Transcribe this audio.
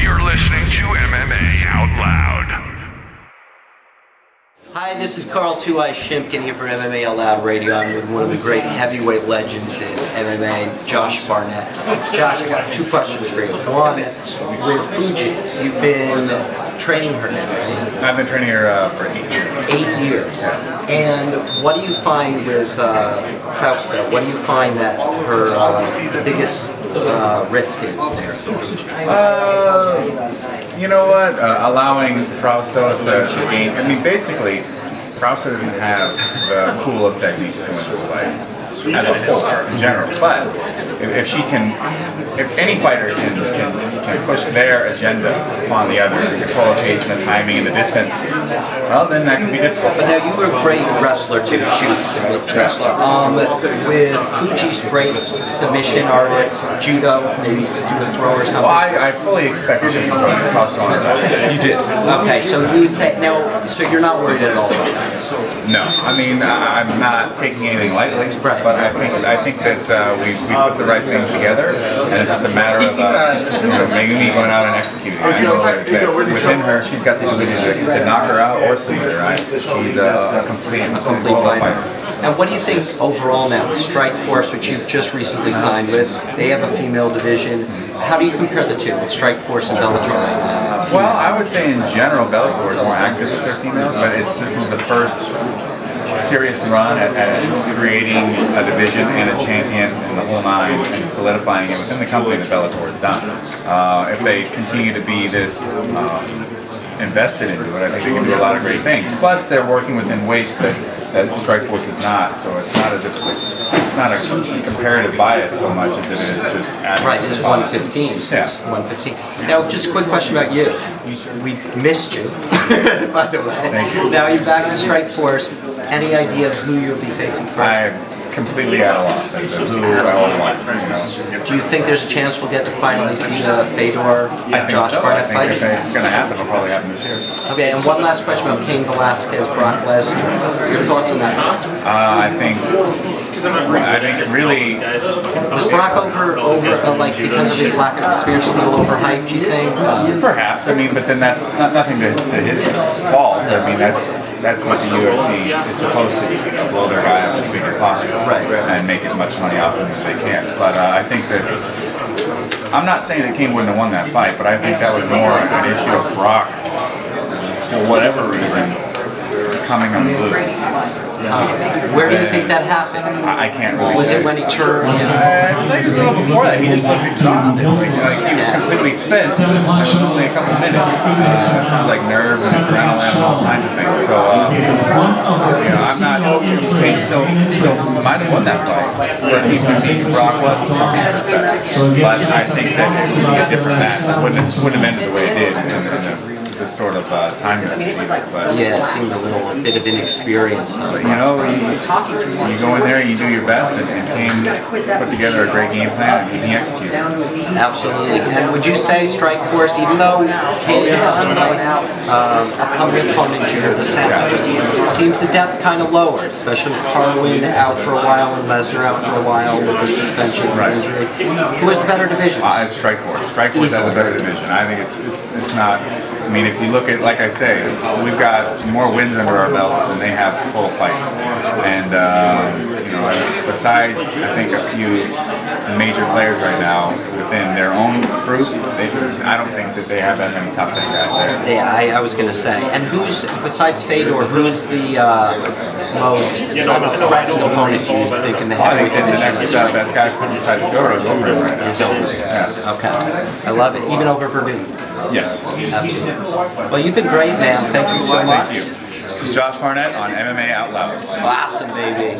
You're listening to MMA Out Loud. Hi, this is Carl Two Eyes Shimpkin here for MMA Out Loud Radio. I'm with one of the great heavyweight legends in MMA, Josh Barnett. Josh, I got two questions for you. One, with Fujii, you've been training her now. I've been training her for 8 years. 8 years. And what do you find with Fausto? What do you find that her biggest risk is there for Fujii? You know what? Allowing Fausto to gain. I mean, basically, Fausto doesn't have the pool of techniques to win this fight as a whole, in general. But if she can, if any fighter can push their agenda upon the other, control the pace and the timing and the distance, well, then that can be difficult. But now you were a great wrestler too, wrestler. With Fujii's great submission artist, judo, maybe do a throw or something. Well, I fully expected she to go and toss on her. You did. Okay, so you would say now. So you're not worried at all about that. No, I mean I'm not taking anything lightly, right. But I think that we put the right things together, and it's just a matter of Megumi going out and executing. I know that within her, she's got the ability to knock her out or submit her. Right? She's a complete fighter. And what do you think overall now with Strikeforce, which you've just recently signed with? They have a female division. How do you compare the two with Strikeforce and Bellator right now? Well, I would say in general, Bellator is more active with their females, but this is the first serious run at creating a division and a champion and the whole nine and solidifying it within the company that Bellator has done. If they continue to be this invested into it, I think they can do a lot of great things. Plus, they're working within weights that Strikeforce is not, so it's not as if it's not a comparative bias so much as it is just right, it's 115. Yeah. 115. Now, just a quick question about you. We've missed you, by the way. Thank you. Now you're back to Strikeforce. Any idea of who you'll be facing first? I'm completely at a loss as to who I will want. Do you think there's a chance we'll get to finally see the Fedor Josh Barnett fight? I think if it's going to happen, it'll probably happen this year. Okay, and one last question about Cain Velasquez, Brock Lesnar. Your thoughts on that? I think it really was Brock over like because of his lack of experience, a little overhyped. Do you think? Perhaps. I mean, but then that's nothing to his fault. I mean, that's what the UFC is supposed to do, blow their guy up as big as possible, and make as much money off him as they can. But I think that, I'm not saying that Cain wouldn't have won that fight, but I think that was more an issue of Brock, for whatever reason, coming unglued. Where do you think that happened? I can't really Was say. it when he turned? I think it was a little before that. He just looked exhausted. Like he was completely spent. It was only a couple minutes. It sounds like nerves and adrenaline and all kinds of things. So, I'm not. Cain still might have won that fight. But he's beaten Brock was but I think that it would be a different match. It wouldn't have ended the way it did. This sort of time. Yeah, it seemed a bit of inexperience. But you go in there and you do your best, and Cain put together a great game plan and he executed. Absolutely. And would you say Strikeforce, even though Cain has a nice upcoming opponent here, the center seems the depth kind of lower, especially with Carwin out for a while and Lesner out for a while with the suspension injury. Who has the better division? It's Strikeforce. Strikeforce has a better division. I think it's not. I mean, if you look at, like I say, we've got more wins under our belts than they have total fights. And, besides, I think, a few major players right now within their own group, I don't think that they have that many top 10 guys there. Yeah, I was going to say. And who's, besides Fedor, who's the most threatening opponent you think in the heavyweight division? The next best guy besides Fedor is over him right now. He's over. Yeah. Okay. I love it. Even over Verdun. Yes. Absolutely. Well, you've been great, man. Thank you so much. Thank you. This is Josh Barnett on MMA Out Loud. Awesome, baby.